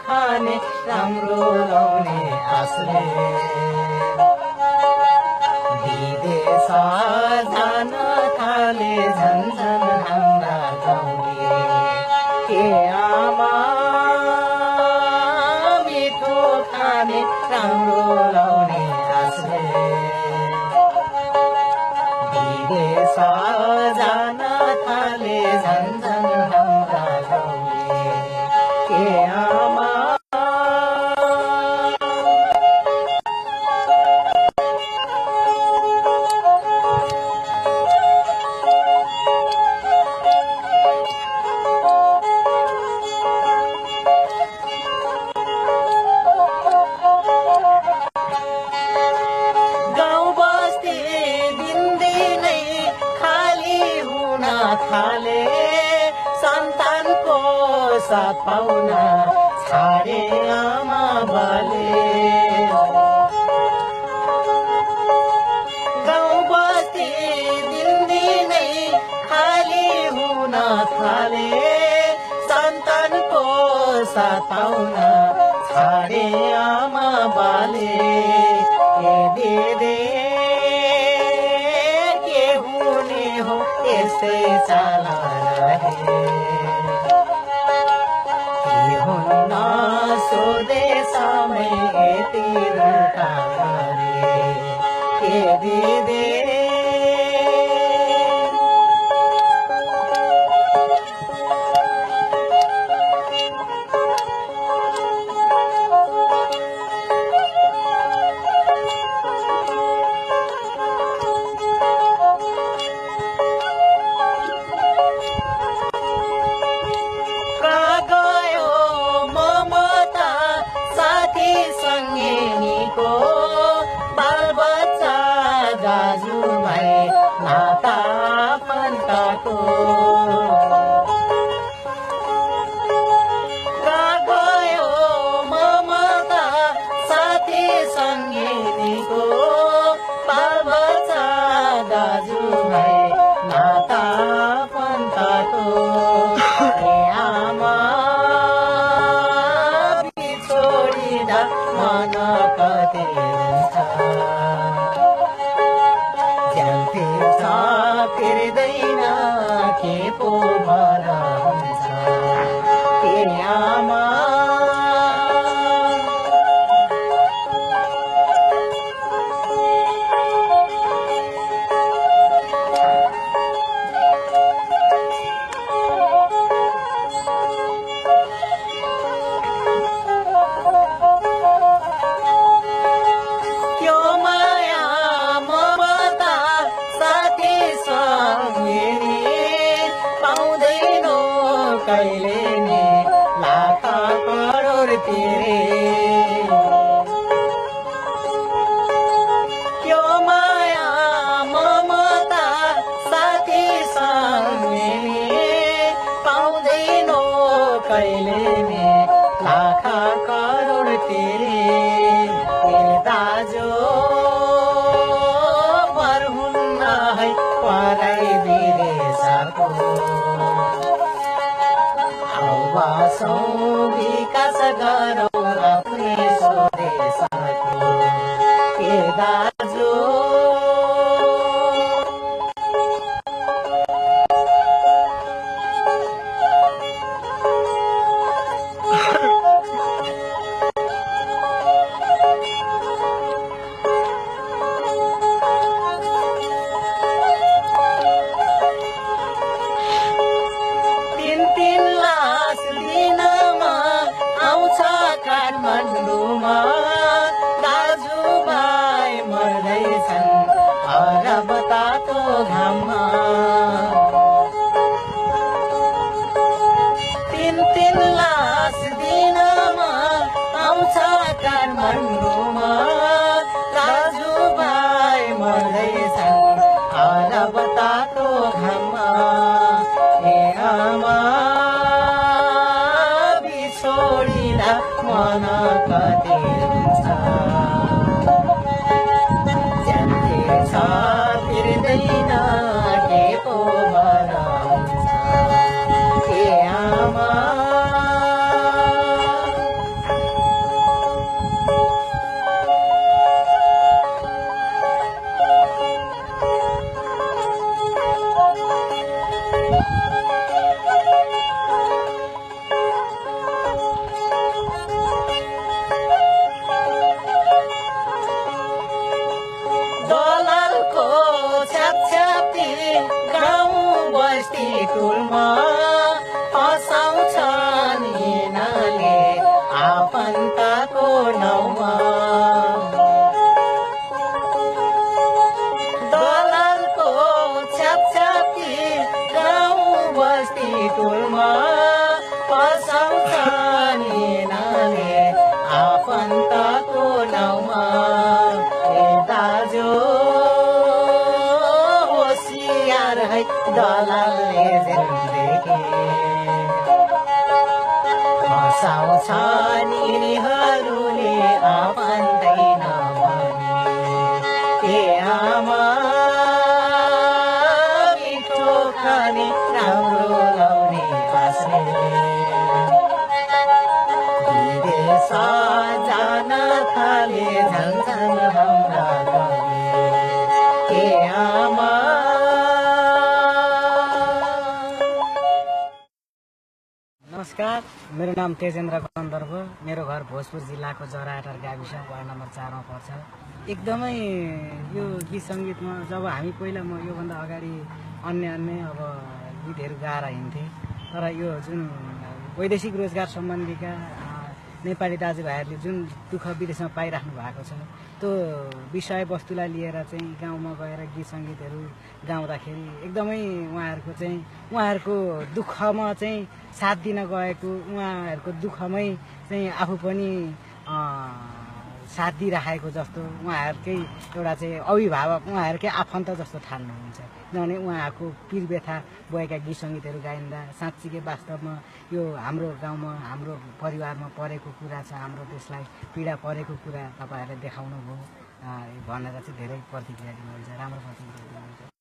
खाने राम्रो लाउने आशले विदेश जान थाले झन्झन हाम्रा गाउँले के आमा मिठो खाने राम्रो लाउने आशले विदेश जान थाले झन्झन हाम्रा गाउँले के आमा थाले सन्तानको साथ पाउन छाडे आमा बाले गाउँ बस्ती दिनदिनै खाली हुन थाले सन्तानको साथ पाउन छाडे आमा बाले ए दिदे के हुने हो यसै चाला रहे के हुन्न स्वदेशमै यति रटा गरे के दिदे नाता पन्ताको गयो ममता साथी सङ्गिनीको बालबच्चा दाजुभाइ नाता पन्ताको ए आमा बिछोडिँदा मन कति फिर्दैन के पो भरा हुन्छ के आमा कहिले नि लाख करोड तिरे त्यो माया ममता साथी सँगै पाउँदैनौ कहिले नि लाख करोड तिरे दाजु पर हुन्न है पराई विदेशको विकास गरौँ आफ्नै स्वदेशको के दाजु काठमाडौँमा दाजुभाइ मर्दैछन् अरब तातो घाममा तीन लास दिनमा आउँछ काठमाडौँमा दाजुभाइ मर्दैछन् अरब तातो घाममा ए आमा बिछोडिँदा मन कति हुन्छ छ फिर्दैन के पो भरा हुन्छ के आमा आफन्तको नाउँमा दलालको छ्यापछ्यापी गाउँ बस्ती टोलमा पसाउँछ नि नाले आफन्तको नाउँमा ए दाजु होसियार है दलालले जिन्दगी फसाउँछ निहरूले आफन्तै नभनी ए आमा मिठो खाने राम्रो लाउने बाँच्ने विदेश जान थाले झन्झन हाम्रा गए ए आमा। नमस्कार, मेरो नाम तेजेन्द्र गन्धर्व। मेरो घर भोजपुर जिल्लाको जराटार गाविस वार्ड नम्बर 4 मा पर्छ। एकदमै यो गीत सङ्गीतमा जब हामी पहिला म योभन्दा अगाडि अन्य अब गीतहरू गाएर हिँड्थेँ, तर यो जुन वैदेशिक रोजगार सम्बन्धीका नेपाली दाजुभाइहरूले जुन दुःख विदेशमा पाइराख्नु भएको छ त्यो विषयवस्तुलाई लिएर चाहिँ गाउँमा गएर गीत सङ्गीतहरू गाउँदाखेरि एकदमै उहाँहरूको दुःखमा चाहिँ साथ दिन गएको, उहाँहरूको दुःखमै चाहिँ आफू पनि साथ दिइराखेको जस्तो उहाँहरूकै एउटा चाहिँ अभिभावक, उहाँहरूकै आफन्त जस्तो ठान्नुहुन्छ। किनभने उहाँहरूको पीर व्यथा बोकेका गीत सङ्गीतहरू गाइँदा साँच्चीकै वास्तवमा यो हाम्रो गाउँमा हाम्रो परिवारमा परेको कुरा छ, हाम्रो देशलाई पीडा परेको कुरा तपाईँहरूले देखाउनु भयो भनेर चाहिँ धेरै प्रतिक्रिया दिनुहुन्छ, राम्रो प्रतिक्रिया दिनुहुन्छ।